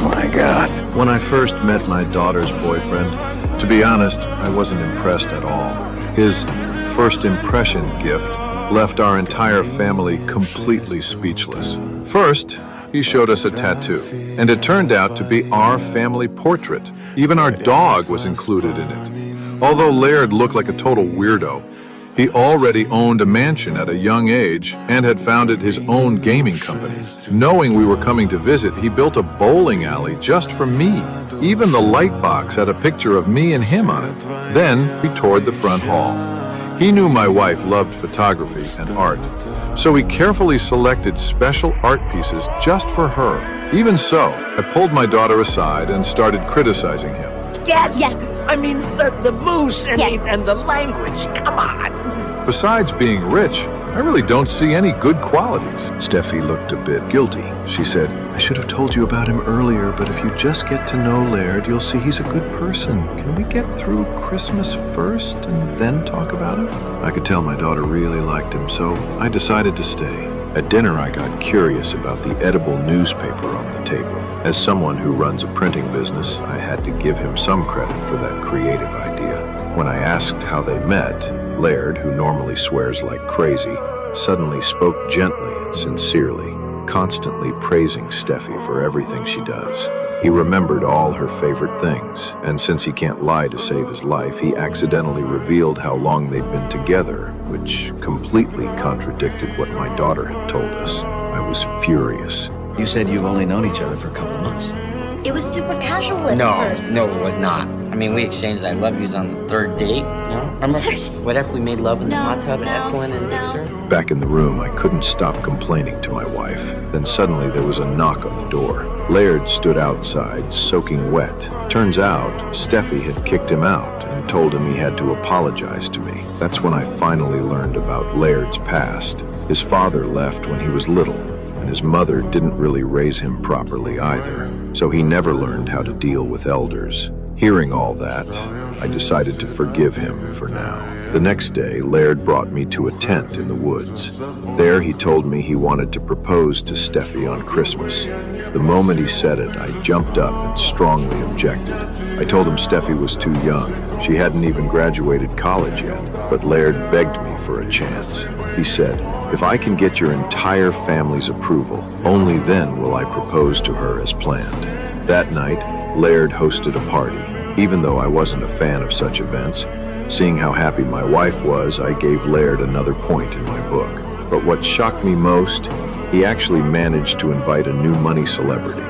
Oh my God. When I first met my daughter's boyfriend, to be honest, I wasn't impressed at all. His first impression gift left our entire family completely speechless. First, he showed us a tattoo, and it turned out to be our family portrait. Even our dog was included in it. Although Laird looked like a total weirdo, he already owned a mansion at a young age and had founded his own gaming company. Knowing we were coming to visit, he built a bowling alley just for me. Even the light box had a picture of me and him on it. Then he toured the front hall. He knew my wife loved photography and art, so he carefully selected special art pieces just for her. Even so, I pulled my daughter aside and started criticizing him. Yes! I mean, the moose and, and the language, come on! Besides being rich, I really don't see any good qualities. Steffi looked a bit guilty. She said, I should have told you about him earlier, but if you just get to know Laird, you'll see he's a good person. Can we get through Christmas first and then talk about him? I could tell my daughter really liked him, so I decided to stay. At dinner, I got curious about the edible newspaper on the table. As someone who runs a printing business, I had to give him some credit for that creative idea. When I asked how they met, Laird, who normally swears like crazy, suddenly spoke gently and sincerely, constantly praising Steffi for everything she does. He remembered all her favorite things, and since he can't lie to save his life, he accidentally revealed how long they'd been together, which completely contradicted what my daughter had told us. I was furious. You said you've only known each other for a couple of months. It was super casual at first. No, it was not. I mean, we exchanged I love yous on the third date, you know? Remember? Whatever, we made love in the hot tub at Esalen and Mixer. Back in the room, I couldn't stop complaining to my wife. Then suddenly there was a knock on the door. Laird stood outside, soaking wet. Turns out, Steffi had kicked him out and told him he had to apologize to me. That's when I finally learned about Laird's past. His father left when he was little, and his mother didn't really raise him properly either, so he never learned how to deal with elders. Hearing all that, I decided to forgive him for now. The next day, Laird brought me to a tent in the woods. There, he told me he wanted to propose to Steffi on Christmas. The moment he said it, I jumped up and strongly objected. I told him Steffi was too young. She hadn't even graduated college yet, but Laird begged me for a chance. He said, if I can get your entire family's approval, only then will I propose to her as planned. That night, Laird hosted a party. Even though I wasn't a fan of such events, seeing how happy my wife was, I gave Laird another point in my book. But what shocked me most, he actually managed to invite a new money celebrity.